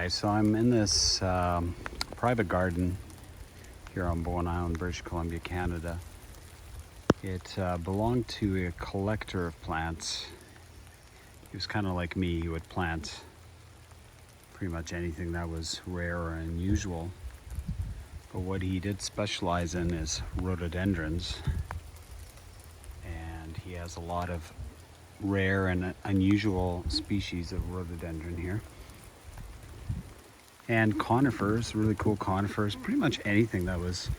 guys, so I'm in this private garden here on Bowen Island, British Columbia, Canada. It belonged to a collector of plants. He was kind of like me. He would plant pretty much anything that was rare or unusual. But what he did specialize in is rhododendrons. And he has a lot of rare and unusual species of rhododendron here. And conifers, really cool conifers, pretty much anything that was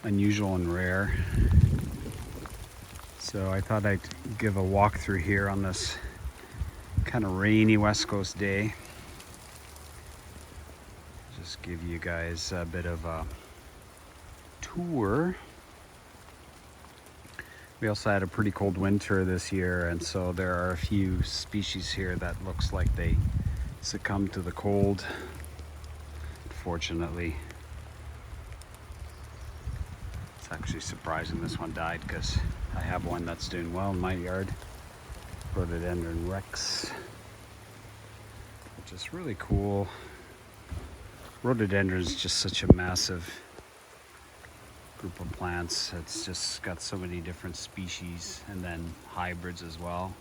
unusual and rare. So I thought I'd give a walk through here on this kind of rainy West Coast day. Just give you guys a bit of a tour. We also had a pretty cold winter this year, and so there are a few species here that looks like they succumbed to the cold. Unfortunately, it's actually surprising this one died because I have one that's doing well in my yard, Rhododendron Rex, which is really cool. Rhododendron is just such a massive group of plants. It's just got so many different species and then hybrids as well.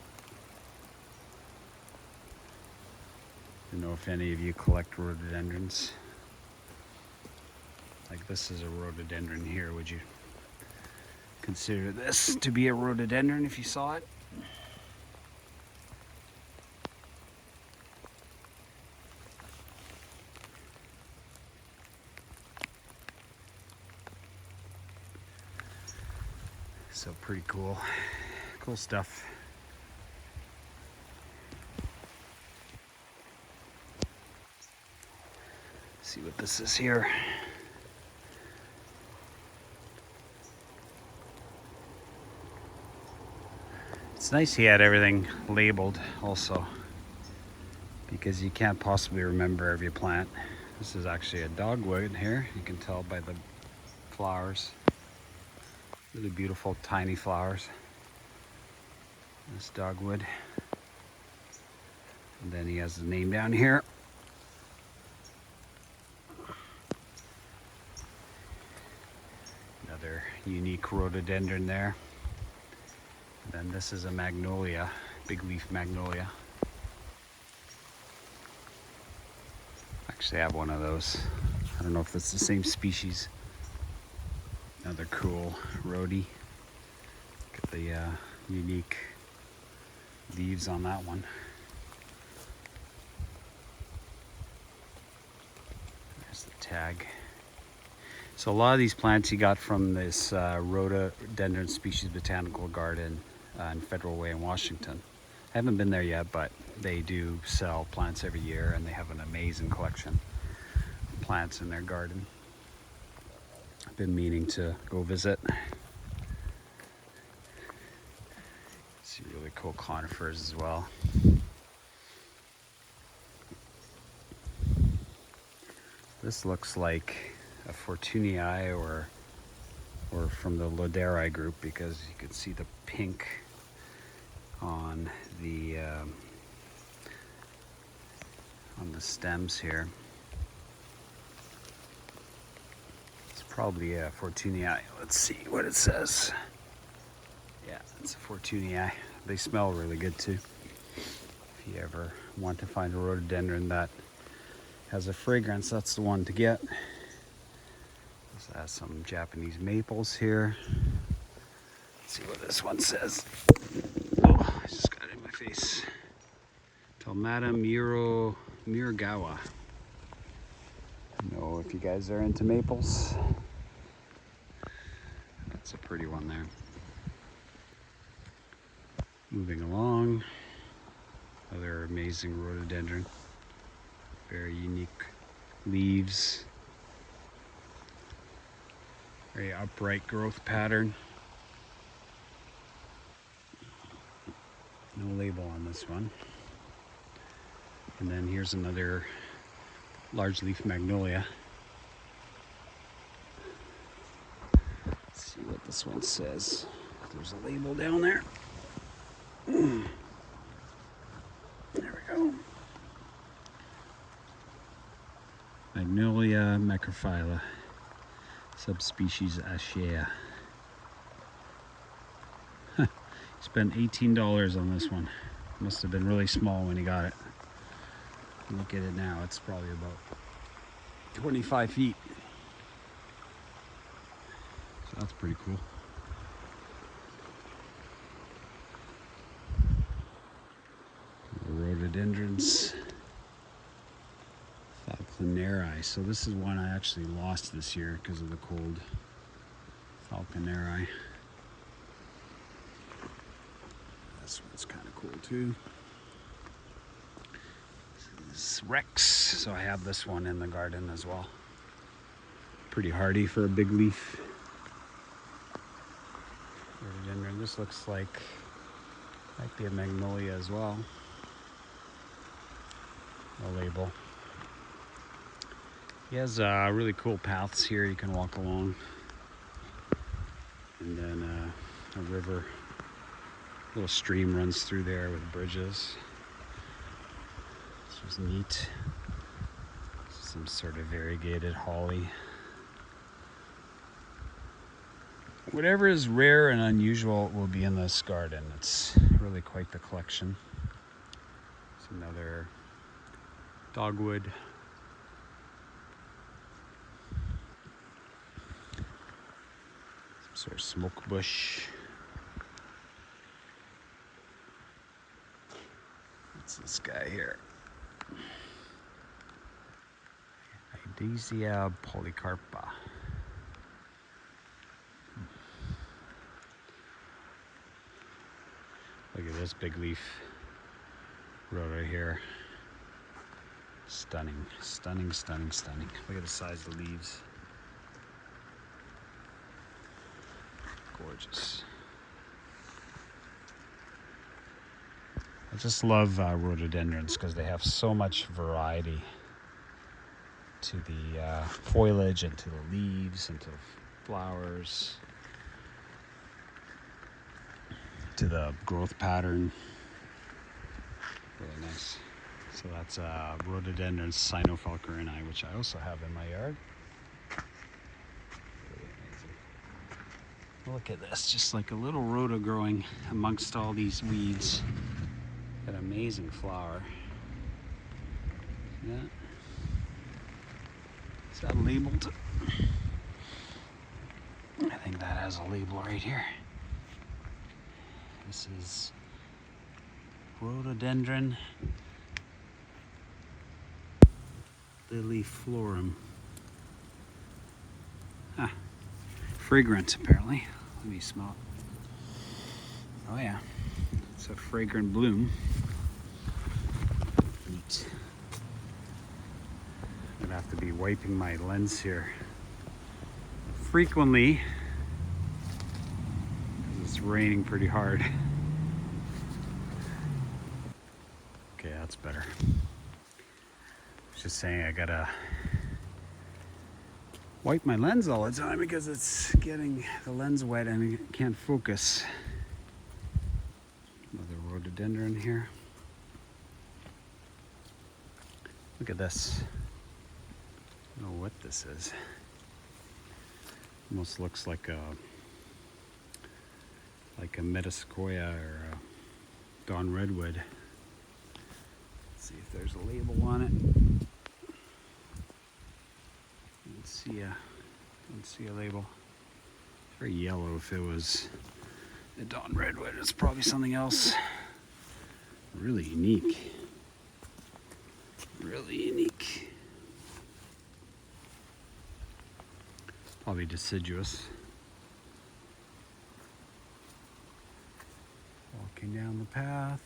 I don't know if any of you collect rhododendrons. Like this is a rhododendron here. Would you consider this to be a rhododendron if you saw it? So pretty cool. Cool stuff. See what this is here. It's nice he had everything labeled also, because you can't possibly remember every plant. This is actually a dogwood here. You can tell by the flowers. Really beautiful tiny flowers. This dogwood. And then he has the name down here. Another unique rhododendron there. And then this is a magnolia, big leaf magnolia. Actually, I have one of those. I don't know if it's the same species. Another cool rhodey. Look at the unique leaves on that one. There's the tag. So a lot of these plants he got from this Rhododendron Species Botanical Garden in Federal Way in Washington. I haven't been there yet, but they do sell plants every year, and they have an amazing collection of plants in their garden. I've been meaning to go visit. See really cool conifers as well. This looks like a Fortunii or from the Laderi group, because you can see the pink on the stems here. It's probably a Fortunii. Let's see what it says. Yeah, it's a Fortunii. They smell really good too. If you ever want to find a rhododendron that has a fragrance, that's the one to get. This has some Japanese maples here. Let's see what this one says. Oh, I just got it in my face. Tomata Muragawa. I don't know if you guys are into maples. That's a pretty one there. Moving along. Another amazing rhododendron. Very unique leaves. Very upright growth pattern. No label on this one. And then here's another large leaf magnolia. Let's see what this one says. There's a label down there. There we go. Macrophylla, subspecies Ashea. Spent $18 on this one. Must have been really small when he got it. Look at it now, it's probably about 25 feet. So that's pretty cool. Rhododendrons. Falconeri. So this is one I actually lost this year because of the cold. Falconeri. This one's kind of cool too. This is Rex. So I have this one in the garden as well. Pretty hardy for a big leaf. Rhododendron. This looks like might be a magnolia as well. A label. He has really cool paths here you can walk along, and then a river, little stream runs through there with bridges. This was neat. Some sort of variegated holly. Whatever is rare and unusual will be in this garden. It's really quite the collection. It's another dogwood. Some sort of smoke bush. What's this guy here? Idacia polycarpa. Look at this big leaf rhoda here. Stunning, stunning, stunning, stunning. Look at the size of the leaves. Gorgeous. I just love rhododendrons because they have so much variety to the foliage and to the leaves and to the flowers, to the growth pattern. Really nice. So that's Rhododendrons Sinofalcarini, which I also have in my yard. Really amazing. Look at this, just like a little rhoda growing amongst all these weeds. An amazing flower. See that? Is that labeled? I think that has a label right here. This is Rhododendron liliflorum. Huh. Fragrant, apparently. Let me smell it. Oh yeah, it's a fragrant bloom. Neat. I'm gonna have to be wiping my lens here frequently because it's raining pretty hard. Okay, that's better. Just saying I gotta wipe my lens all the time because it's getting the lens wet and it can't focus. Another rhododendron here. Look at this. I don't know what this is. Almost looks like a metasequoia or a dawn redwood. Let's see if there's a label on it. Don't see a label. It's very yellow. If it was a dawn redwood, it's probably something else. Really unique. Really unique. Probably deciduous. Walking down the path.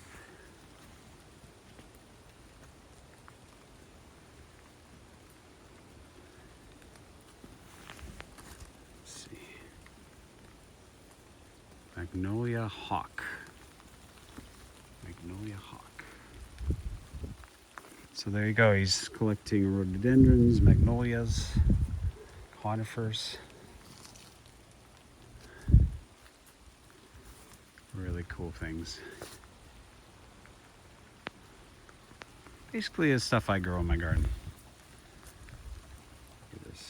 Magnolia hawk. Magnolia hawk. So there you go. He's collecting rhododendrons, magnolias, conifers. Really cool things. Basically, it's stuff I grow in my garden. Look at this.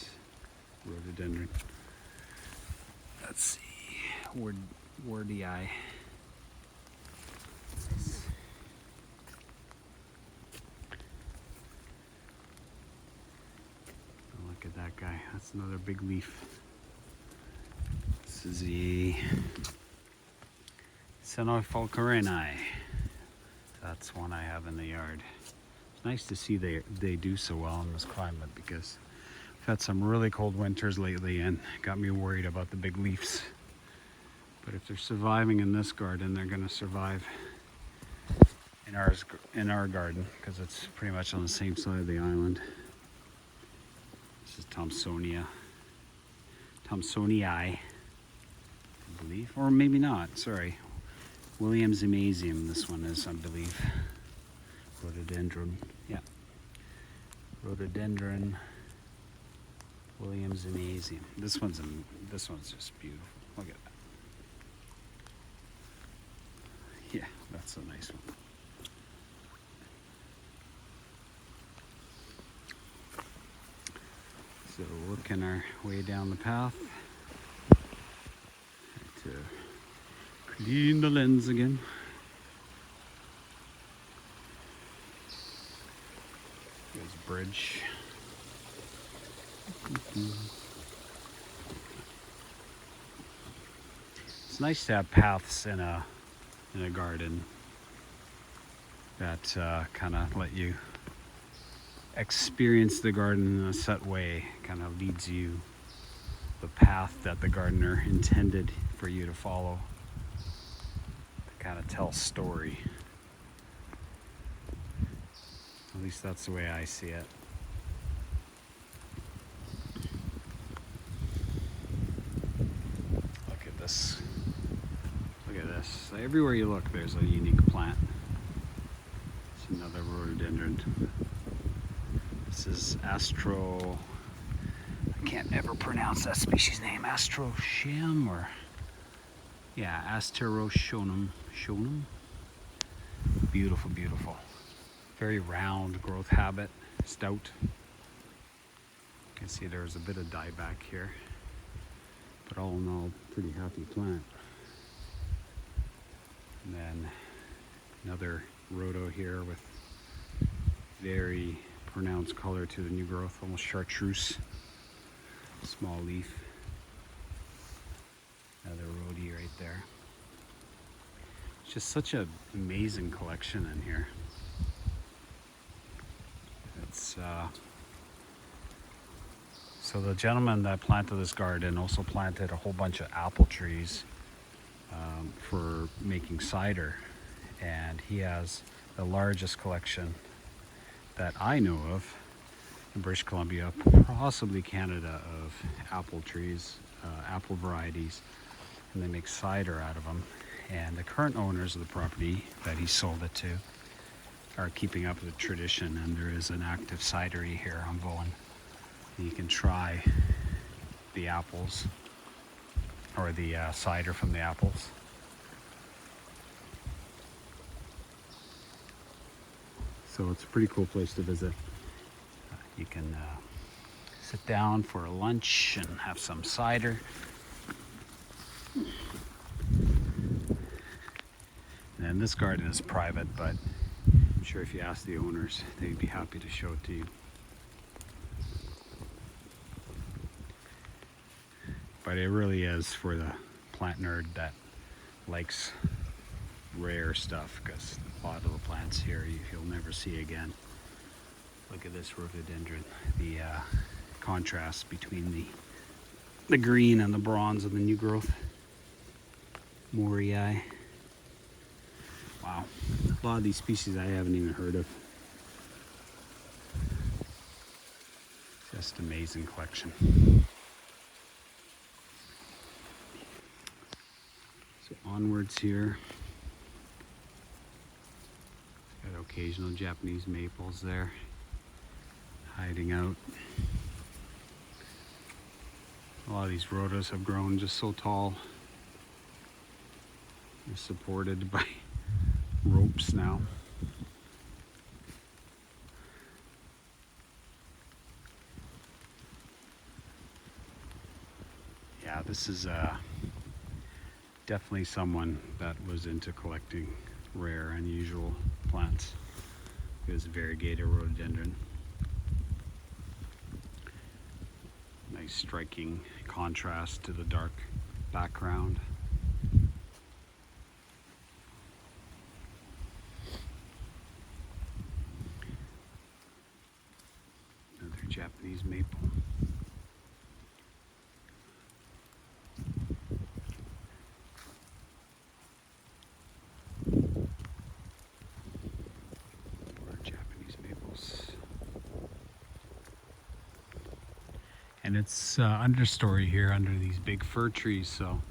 warty eye. Oh, look at that guy. That's another big leaf. This is the Falcarini. That's one I have in the yard. It's nice to see they do so well in this climate, because we've had some really cold winters lately and got me worried about the big leaves. But if they're surviving in this garden, they're going to survive in our garden, because it's pretty much on the same side of the island. This is Thomsonii, I believe, or maybe not. Sorry, Williamsonii. This one is, I believe. Rhododendron, yeah. Rhododendron Williamsonii. This one's just beautiful. Look at that. Yeah, that's a nice one. So working our way down the path to clean the lens again. There's a bridge. It's nice to have paths in a garden that kind of let you experience the garden in a set way. Kind of leads you the path that the gardener intended for you to follow, to kind of tell story. At least that's the way I see it. Look at this. Look at this. So everywhere you look, there's a unique plant. It's another rhododendron. This is I can't ever pronounce that species name. Asteroschem, or yeah, Asteroschonum. Beautiful, beautiful. Very round growth habit, stout. You can see there's a bit of dieback here, but all in all, pretty happy plant. And then another rhodo here with very pronounced color to the new growth, almost chartreuse. Small leaf. Another rhodie right there. It's just such an amazing collection in here. It's so the gentleman that planted this garden also planted a whole bunch of apple trees for making cider, and he has the largest collection that I know of in British Columbia, possibly Canada, of apple trees, apple varieties, and they make cider out of them. And the current owners of the property that he sold it to are keeping up with the tradition, and there is an active cidery here on Bowen. You can try the apples, or the cider from the apples. So it's a pretty cool place to visit. You can sit down for a lunch and have some cider. And this garden is private, but I'm sure if you ask the owners, they'd be happy to show it to you. But it really is for the plant nerd that likes rare stuff, because a lot of the plants here you'll never see again. Look at this rhododendron. The contrast between the green and the bronze of the new growth. Morii. Wow. A lot of these species I haven't even heard of. Just amazing collection. So onwards here. Got occasional Japanese maples there, hiding out. A lot of these rhodos have grown just so tall. They're supported by ropes now. Yeah, this is Definitely someone that was into collecting rare, unusual plants. It was a variegated rhododendron. Nice striking contrast to the dark background. Another Japanese maple. More Japanese maples. And it's understory here under these big fir trees, so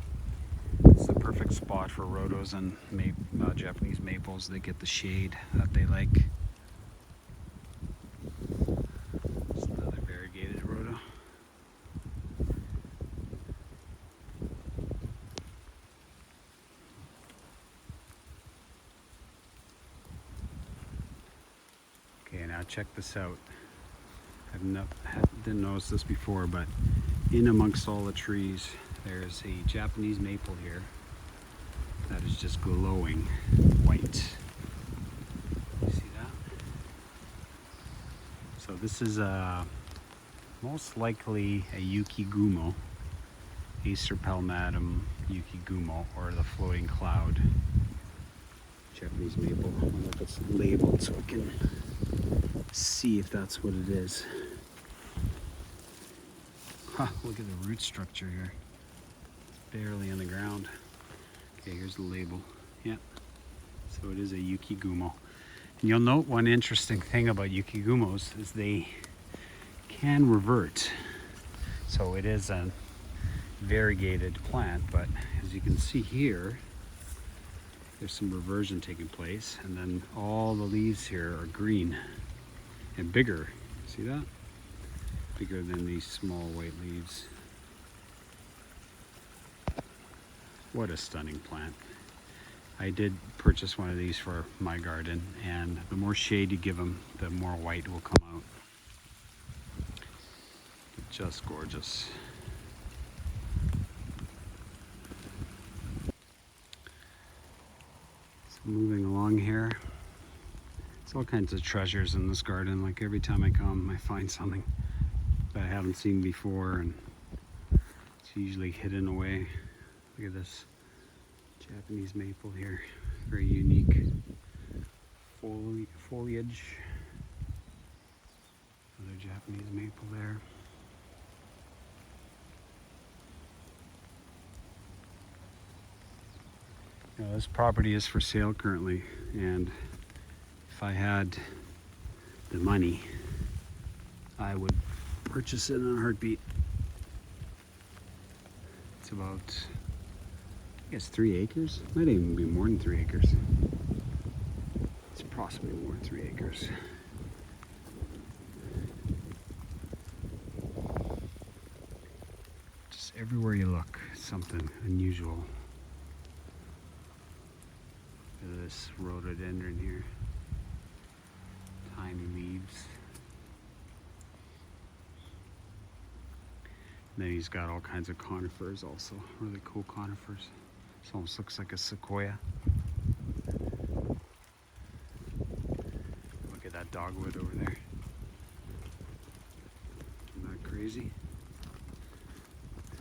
it's the perfect spot for rhodos and Japanese maples. They get the shade that they like. It's another variegated rhodo. Okay, now check this out. Didn't notice this before, but in amongst all the trees, there's a Japanese maple here that is just glowing white. You see that? So this is most likely a Yukigumo, Acer palmatum Yukigumo, or the floating cloud Japanese maple. I wonder if it's labeled so I can see if that's what it is. Huh, look at the root structure here. It's barely on the ground. Okay, here's the label. Yeah, so it is a Yukigumo. And you'll note one interesting thing about Yukigumos is they can revert. So it is a variegated plant, but as you can see here, there's some reversion taking place, and then all the leaves here are green and bigger. See that? Bigger than these small white leaves. What a stunning plant. I did purchase one of these for my garden, and the more shade you give them, the more white will come out. Just gorgeous. So moving along here, it's all kinds of treasures in this garden. Like every time I come, I find something that I haven't seen before, and it's usually hidden away. Look at this Japanese maple here. Very unique foliage. Another Japanese maple there. Now, this property is for sale currently, and if I had the money, I would purchase it in a heartbeat. It's about, I guess, 3 acres. Might even be more than 3 acres. It's possibly more than 3 acres. Just everywhere you look, something unusual. Look at this rhododendron here. Tiny leaves. And then he's got all kinds of conifers also, really cool conifers. This almost looks like a sequoia. Look at that dogwood over there. Isn't that crazy? Look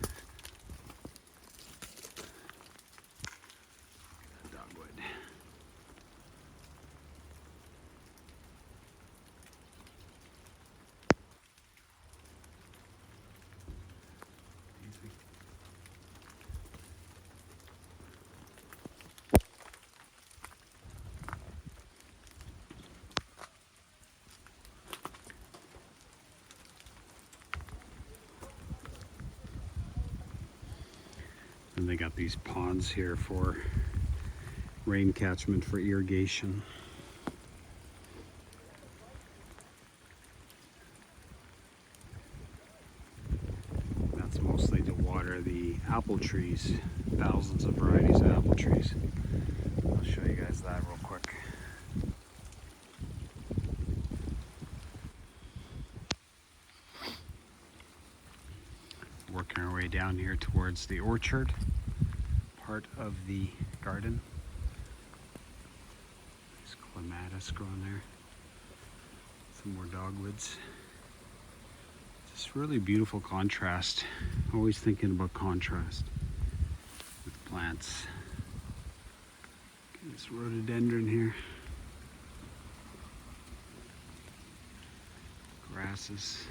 at that dogwood. And they got these ponds here for rain catchment for irrigation. That's mostly to water the apple trees, thousands of varieties of apple trees. I'll show you guys that real quick. Working our way down here towards the orchard, part of the garden. There's clematis growing there. Some more dogwoods. Just really beautiful contrast. Always thinking about contrast with plants. Okay, this rhododendron here. Grasses.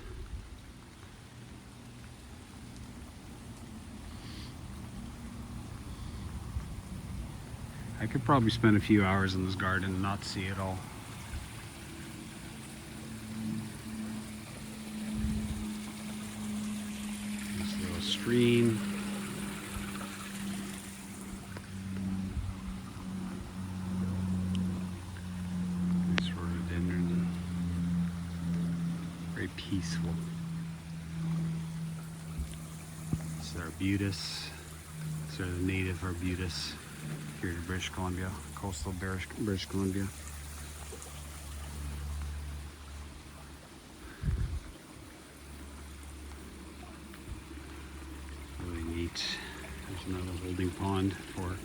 I could probably spend a few hours in this garden and not see it all. This little stream. This rhododendron. Very peaceful. This is arbutus. These are the native arbutus here to British Columbia, coastal British Columbia. Really neat. There's another holding pond for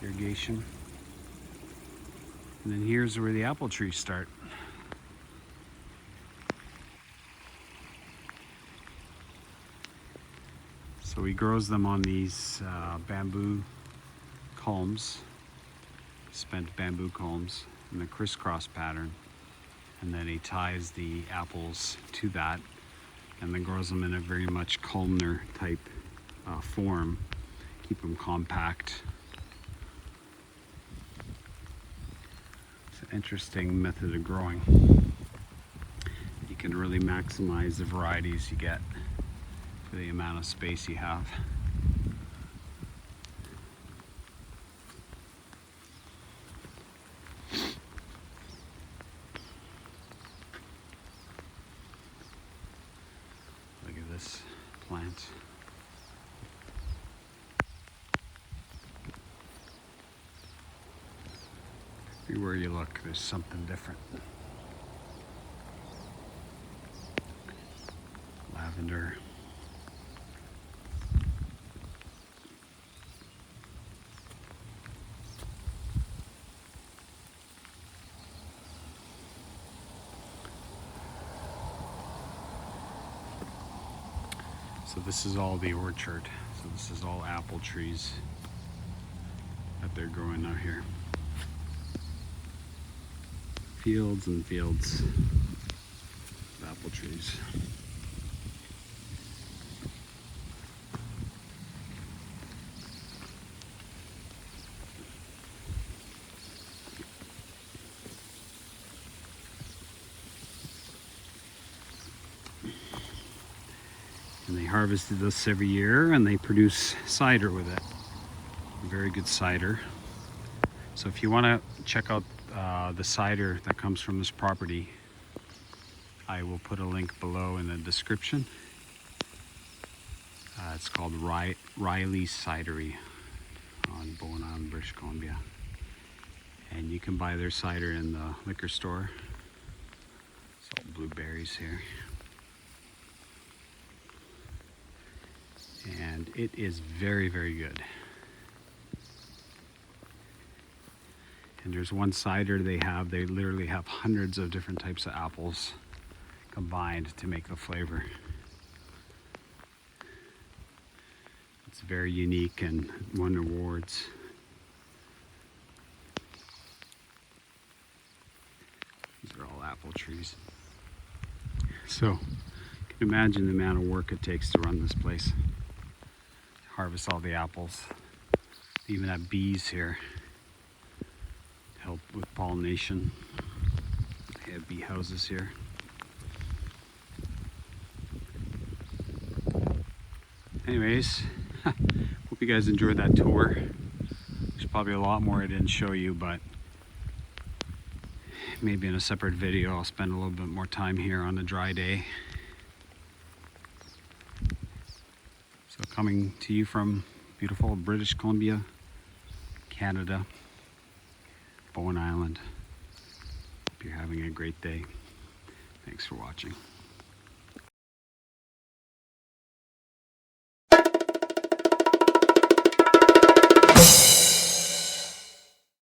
irrigation. And then here's where the apple trees start. So he grows them on these bamboo culms, spent bamboo culms in a crisscross pattern, and then he ties the apples to that and then grows them in a very much columnar type form, keep them compact. It's an interesting method of growing. You can really maximize the varieties you get for the amount of space you have. Look at this plant. Everywhere you look, there's something different. Lavender. So this is all the orchard. So this is all apple trees that they're growing out here. Fields and fields of apple trees. And they harvested this every year and they produce cider with it. Very good cider. So if you want to check out the cider that comes from this property, I will put a link below in the description. It's called Riley's Cidery on Bowen Island, British Columbia. And you can buy their cider in the liquor store. It's all blueberries here. And it is very, very good. And there's one cider they literally have hundreds of different types of apples combined to make the flavor. It's very unique and won awards. These are all apple trees. So you can imagine the amount of work it takes to run this place. Harvest all the apples. They even have bees here to help with pollination. They have bee houses here. Anyways, hope you guys enjoyed that tour. There's probably a lot more I didn't show you, but maybe in a separate video I'll spend a little bit more time here on a dry day. So coming to you from beautiful British Columbia, Canada, Bowen Island. Hope you're having a great day. Thanks for watching.